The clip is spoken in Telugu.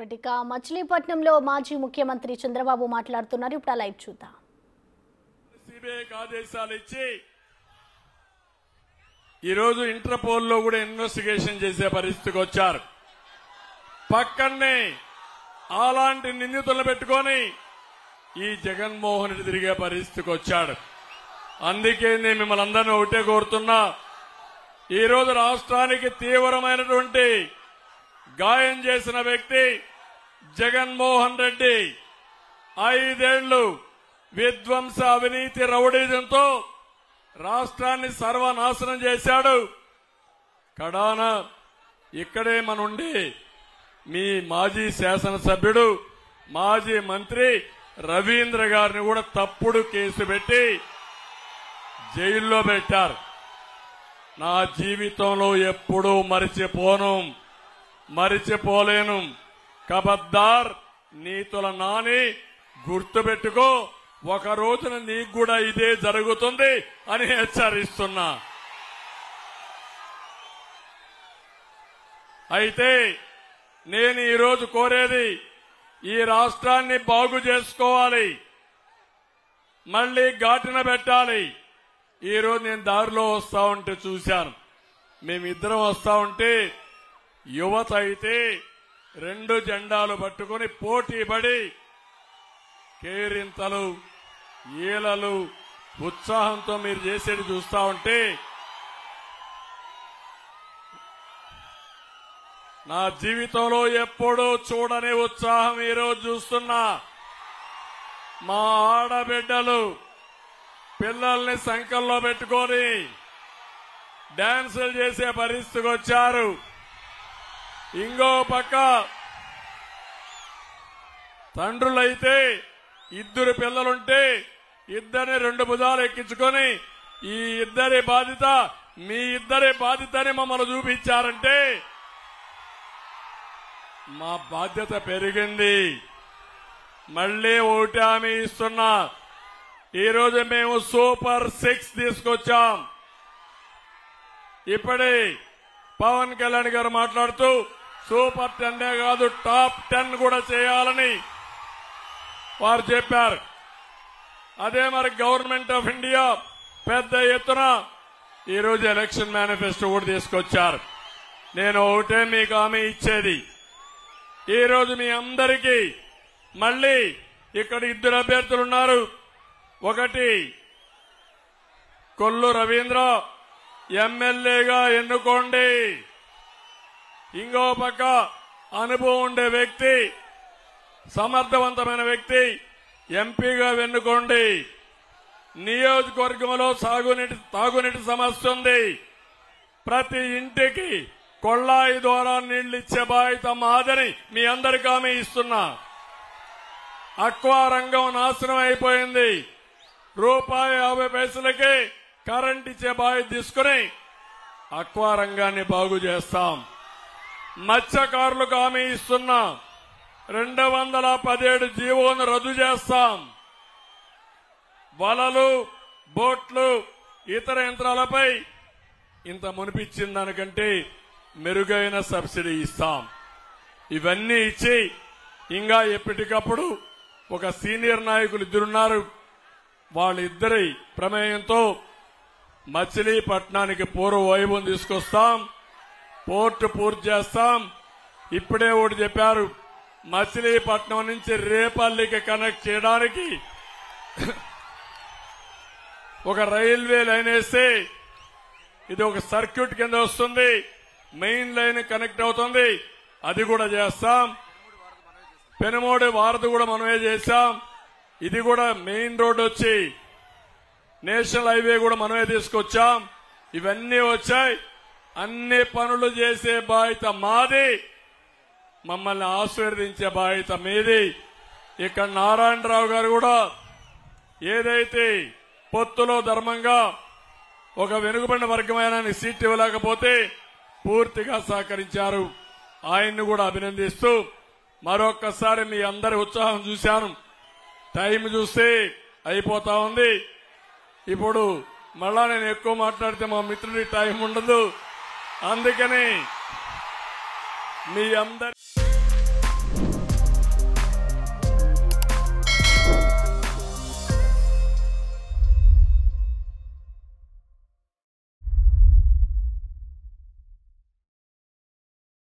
రైట్ ఇక మచిలీపట్నంలో మాజీ ముఖ్యమంత్రి చంద్రబాబు మాట్లాడుతున్నారు. ఇప్పుడు ఆ లైవ్ చూద్దాం. సిబిఐకి ఆదేశాలు ఇచ్చి ఈరోజు ఇంటర్పోల్ లో కూడా ఇన్వెస్టిగేషన్ చేసే పరిస్థితికి వచ్చారు. పక్కనే అలాంటి నిందితులను పెట్టుకొని ఈ జగన్మోహన్ రెడ్డి తిరిగే పరిస్థితికి వచ్చాడు. అందుకే నేను మిమ్మల్ని అందరినీ ఒకటే కోరుతున్నా, ఈరోజు రాష్ట్రానికి తీవ్రమైనటువంటి గాయం చేసిన వ్యక్తి జగన్మోహన్ రెడ్డి. 5 ఏళ్లు విధ్వంస అవినీతి రౌడీజంతో రాష్ట్రాన్ని సర్వనాశనం చేశాడు. కడాన ఇక్కడే మనుండి మీ మాజీ శాసనసభ్యుడు మాజీ మంత్రి రవీంద్ర గారిని కూడా తప్పుడు కేసు పెట్టి జైల్లో పెట్టారు. నా జీవితంలో ఎప్పుడూ మరిచిపోలేను. కబద్దార్ నీతుల నాని, గుర్తుపెట్టుకో, ఒక రోజున నీకు కూడా ఇదే జరుగుతుంది అని హెచ్చరిస్తున్నా. అయితే నేను ఈరోజు కోరేది, ఈ రాష్ట్రాన్ని బాగు చేసుకోవాలి, మళ్లీ ఘాటున పెట్టాలి. ఈరోజు నేను దారిలో వస్తా ఉంటే చూశాను, మేమిద్దరం వస్తా ఉంటే యువత అయితే 2 జెండాలు పట్టుకుని పోటీపడి కేరింతలు ఈలలు ఉత్సాహంతో మీరు చేసేది చూస్తా ఉంటే నా జీవితంలో ఎప్పుడూ చూడని ఉత్సాహం ఈరోజు చూస్తున్నా. మా ఆడబిడ్డలు పిల్లల్ని సంకల్లో పెట్టుకొని డాన్సులు చేసే పరిస్థితికి వచ్చారు. ఇంకో పక్క తండ్రులైతే 2 పిల్లలుంటే ఇద్దరిని 2 భుజాలు ఎక్కించుకొని ఈ ఇద్దరి బాధ్యత మీ ఇద్దరి బాధ్యతని మమ్మల్ని చూపించారంటే మా బాధ్యత పెరిగింది. మళ్లీ ఒకటి హామీ ఇస్తున్నా, ఈరోజు మేము సూపర్ 6 తీసుకొచ్చాం. ఇప్పుడే పవన్ కళ్యాణ్ గారు మాట్లాడుతూ సూపర్ 10 కాదు టాప్ 10 కూడా చేయాలని వారు చెప్పారు. అదే మరి గవర్నమెంట్ ఆఫ్ ఇండియా పెద్ద ఎత్తున ఈరోజు ఎలక్షన్ మేనిఫెస్టో కూడా తీసుకొచ్చారు. నేను ఒకటే మీకు హామీ ఇచ్చేది, ఈరోజు మీ అందరికీ మళ్లీ ఇక్కడ 2 అభ్యర్థులు ఉన్నారు. ఒకటి కొల్లు రవీంద్ర ఎమ్మెల్యేగా ఎన్నుకోండి. ఇంకో పక్క అనుభవం ఉండే వ్యక్తి, సమర్థవంతమైన వ్యక్తి ఎంపీగా ఎన్నుకోండి. నియోజకవర్గంలో తాగునీటి సమస్య ఉంది. ప్రతి ఇంటికి కొళ్ళాయి ద్వారా నీళ్లు ఇచ్చే బాధ్యత మాదని మీ అందరికీ హామీ ఇస్తున్నా. అక్వా రంగం నాశనం అయిపోయింది. ₹50 కరెంట్ ఇచ్చే బాధ్యత తీసుకుని అక్వా రంగాన్ని బాగు చేస్తాం. మత్స్యకారులకు హామీ ఇస్తున్నా, 217 జీవోను రద్దు చేస్తాం. వలలు, బోట్లు, ఇతర యంత్రాలపై ఇంత మునిపించిన దానికంటే మెరుగైన సబ్సిడీ ఇస్తాం. ఇవన్నీ ఇచ్చి ఇంకా ఎప్పటికప్పుడు ఒక సీనియర్ నాయకులు 2 ఉన్నారు, వాళ్ళిద్దరి ప్రమేయంతో మచిలీపట్నానికి పూర్వ వైభవం తీసుకొస్తాం. పోర్టు పూర్తి చేస్తాం. ఇప్పుడే ఒకటి చెప్పారు, మచిలీపట్నం నుంచి రేపల్లికి కనెక్ట్ చేయడానికి ఒక రైల్వే లైన్ వేస్తే ఇది ఒక సర్క్యూట్ కింద వస్తుంది, మెయిన్ లైన్ కనెక్ట్ అవుతుంది. అది కూడా చేస్తాం. పెనుమోడి వారధి కూడా మనమే చేశాం. ఇది కూడా మెయిన్ రోడ్ వచ్చి నేషనల్ హైవే కూడా మనమే తీసుకొచ్చాం. ఇవన్నీ వచ్చాయి. అన్ని పనులు చేసే బాధ్యత మాది, మమ్మల్ని ఆశీర్వదించే బాధ్యత మీది. ఇక్కడ నారాయణరావు గారు కూడా ఏదైతే పొత్తులో ధర్మంగా ఒక వెనుకబడిన వర్గమైన సీట్ ఇవ్వలేకపోతే పూర్తిగా సహకరించారు. ఆయన్ని కూడా అభినందిస్తూ మరొక్కసారి మీ అందరి ఉత్సాహం చూశాను. టైం చూస్తే అయిపోతా ఉంది. ఇప్పుడు మళ్ళా నేను ఎక్కువ మాట్లాడితే మా మిత్రుడి టైం ఉండదు. అందుకని మీ అందరి